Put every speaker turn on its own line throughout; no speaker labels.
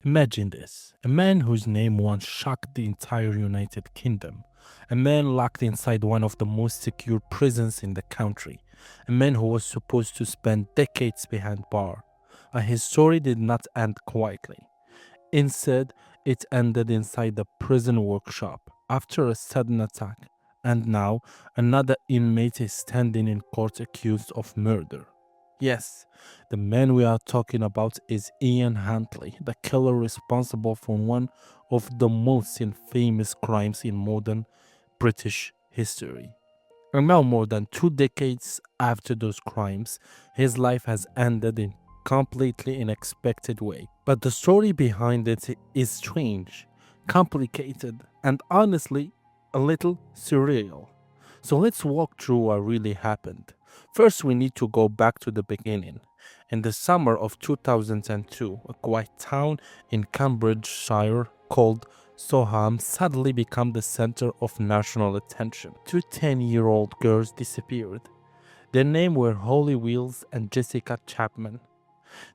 Imagine this, a man whose name once shocked the entire United Kingdom, a man locked inside one of the most secure prisons in the country, a man who was supposed to spend decades behind bars. And his story did not end quietly. Instead, it ended inside the prison workshop after a sudden attack, and now another inmate is standing in court accused of murder. Yes, the man we are talking about is Ian Huntley, the killer responsible for one of the most infamous crimes in modern British history. And now, more than 2 decades after those crimes, his life has ended in completely unexpected way. But the story behind it is strange, complicated, and honestly, a little surreal. So let's walk through what really happened. First, we need to go back to the beginning. In the summer of 2002, a quiet town in Cambridgeshire called Soham suddenly became the center of national attention. Two 10-year-old girls disappeared. Their names were Holly Wheels and Jessica Chapman.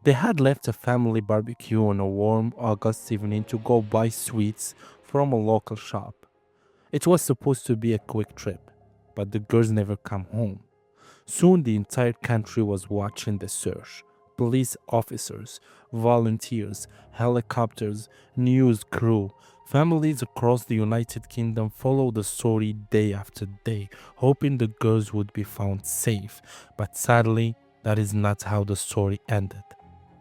They had left a family barbecue on a warm August evening to go buy sweets from a local shop. It was supposed to be a quick trip, but the girls never come home. Soon the entire country was watching the search. Police officers, volunteers, helicopters, news crew, families across the United Kingdom followed the story day after day, hoping the girls would be found safe. But sadly, that is not how the story ended.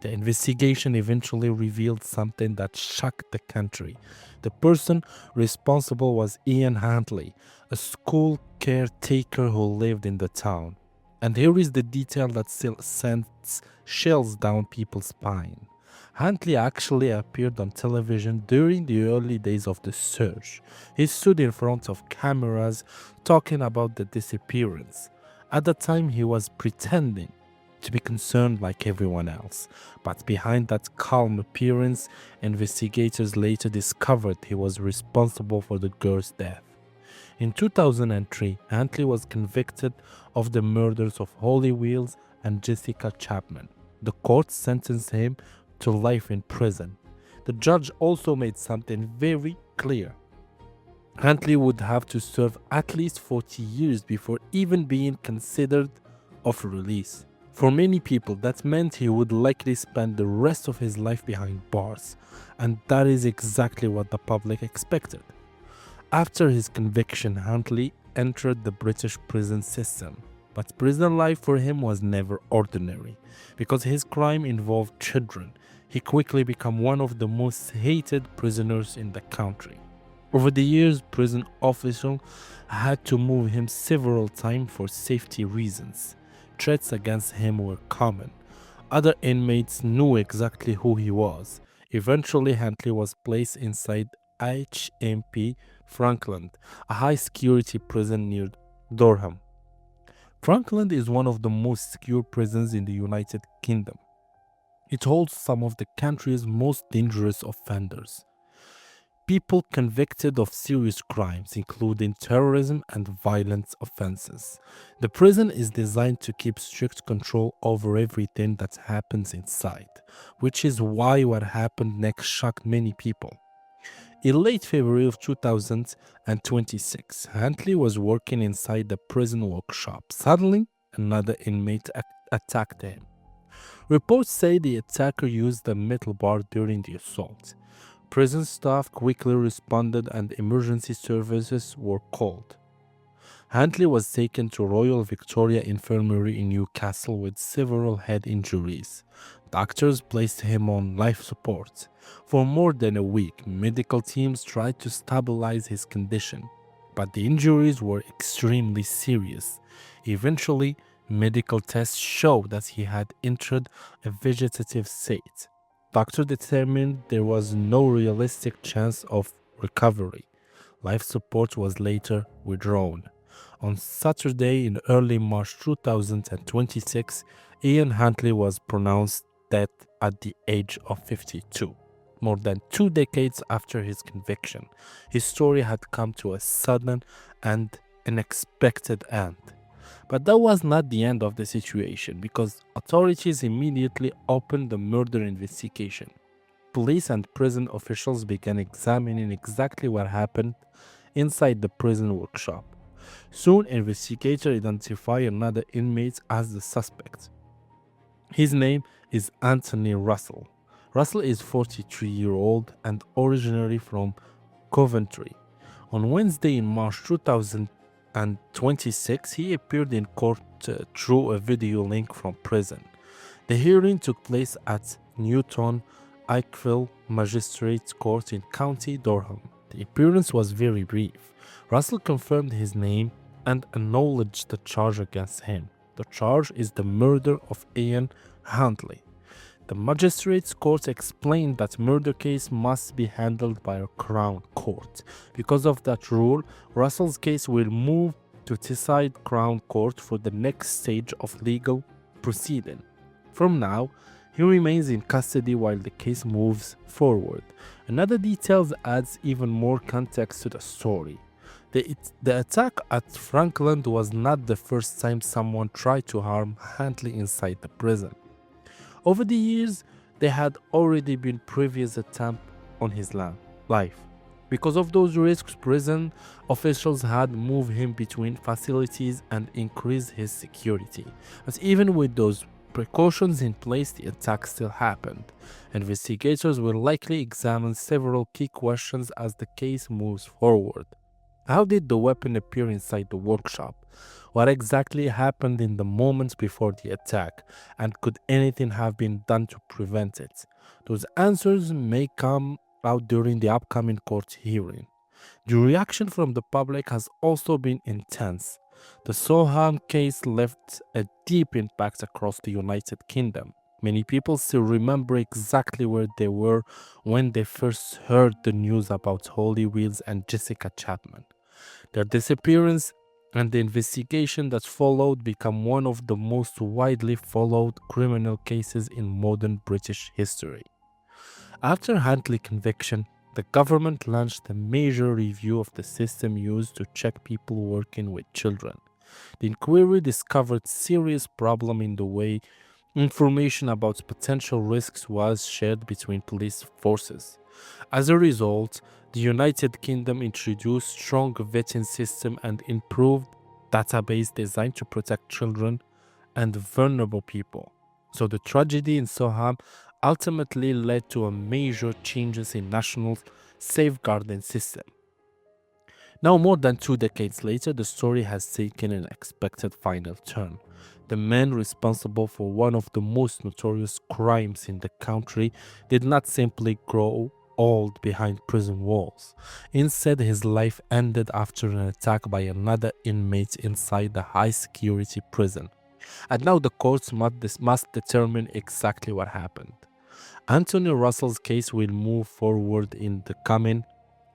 The investigation eventually revealed something that shocked the country. The person responsible was Ian Huntley, a school caretaker who lived in the town. And here is the detail that still sends chills down people's spine. Huntley actually appeared on television during the early days of the search. He stood in front of cameras talking about the disappearance. At the time, he was pretending to be concerned like everyone else. But behind that calm appearance, investigators later discovered he was responsible for the girl's death. In 2003, Huntley was convicted of the murders of Holly Wheels and Jessica Chapman. The court sentenced him to life in prison. The judge also made something very clear. Huntley would have to serve at least 40 years before even being considered of release. For many people, that meant he would likely spend the rest of his life behind bars, and that is exactly what the public expected. After his conviction, Huntley entered the British prison system. But prison life for him was never ordinary. Because his crime involved children, he quickly became one of the most hated prisoners in the country. Over the years, prison officials had to move him several times for safety reasons. Threats against him were common. Other inmates knew exactly who he was. Eventually, Huntley was placed inside HMP Frankland, a high-security prison near Durham. Frankland is one of the most secure prisons in the United Kingdom. It holds some of the country's most dangerous offenders. People convicted of serious crimes, including terrorism and violent offenses. The prison is designed to keep strict control over everything that happens inside, which is why what happened next shocked many people. In late February of 2026, Huntley was working inside the prison workshop. Suddenly, another inmate attacked him. Reports say the attacker used a metal bar during the assault. Prison staff quickly responded and emergency services were called. Huntley was taken to Royal Victoria Infirmary in Newcastle with several head injuries. Doctors placed him on life support. For more than a week, medical teams tried to stabilize his condition, but the injuries were extremely serious. Eventually, medical tests showed that he had entered a vegetative state. Doctors determined there was no realistic chance of recovery. Life support was later withdrawn. On Saturday in early March 2026, Ian Huntley was pronounced dead at the age of 52. More than 2 decades after his conviction, his story had come to a sudden and unexpected end. But that was not the end of the situation because authorities immediately opened the murder investigation. police and prison officials began examining exactly what happened inside the prison workshop. Soon, investigators identify another inmate as the suspect. His name is Anthony Russell. Russell is 43-year-old and originally from Coventry. On Wednesday in March 2026, he appeared in court through a video link from prison. The hearing took place at Newton Aycliffe Magistrates Court in County Durham. The appearance was very brief. Russell confirmed his name and acknowledged the charge against him. The charge is the murder of Ian Huntley. The magistrates court explained that murder case must be handled by a crown court. Because of that rule, Russell's case will move to Teesside Crown Court for the next stage of legal proceeding. From now, he remains in custody while the case moves forward. Another detail adds even more context to the story. The attack at Frankland was not the first time someone tried to harm Huntley inside the prison. Over the years, there had already been previous attempts on his life. Because of those risks, prison officials had moved him between facilities and increased his security. But even with those precautions in place, the attack still happened. Investigators will likely examine several key questions as the case moves forward. How did the weapon appear inside the workshop? What exactly happened in the moments before the attack? And could anything have been done to prevent it? Those answers may come out during the upcoming court hearing. The reaction from the public has also been intense. The Soham case left a deep impact across the United Kingdom. Many people still remember exactly where they were when they first heard the news about Holly Wheels and Jessica Chapman. Their disappearance and the investigation that followed became one of the most widely followed criminal cases in modern British history. After Huntley's conviction, the government launched a major review of the system used to check people working with children. The inquiry discovered serious problems in the way information about potential risks was shared between police forces. As a result, the United Kingdom introduced strong vetting system and improved database designed to protect children and vulnerable people. So the tragedy in Soham ultimately led to a major changes in national safeguarding system. Now, more than 2 decades later, the story has taken an unexpected final turn. The man responsible for one of the most notorious crimes in the country did not simply grow old behind prison walls. Instead, his life ended after an attack by another inmate inside the high-security prison. And now the courts must determine exactly what happened. Anthony Russell's case will move forward in the coming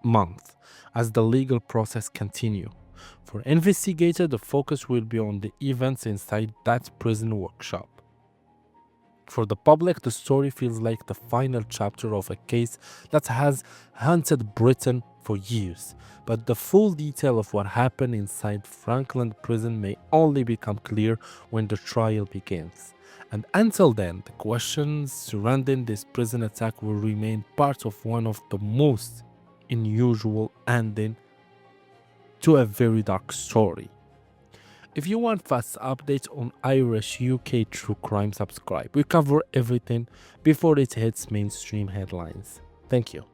month as the legal process continues. For investigators, the focus will be on the events inside that prison workshop. For the public, the story feels like the final chapter of a case that has haunted Britain for years. But the full detail of what happened inside Frankland prison may only become clear when the trial begins. And until then, the questions surrounding this prison attack will remain part of one of the most unusual ending to a very dark story. If you want fast updates on Irish UK true crime, subscribe. We cover everything before it hits mainstream headlines. Thank you.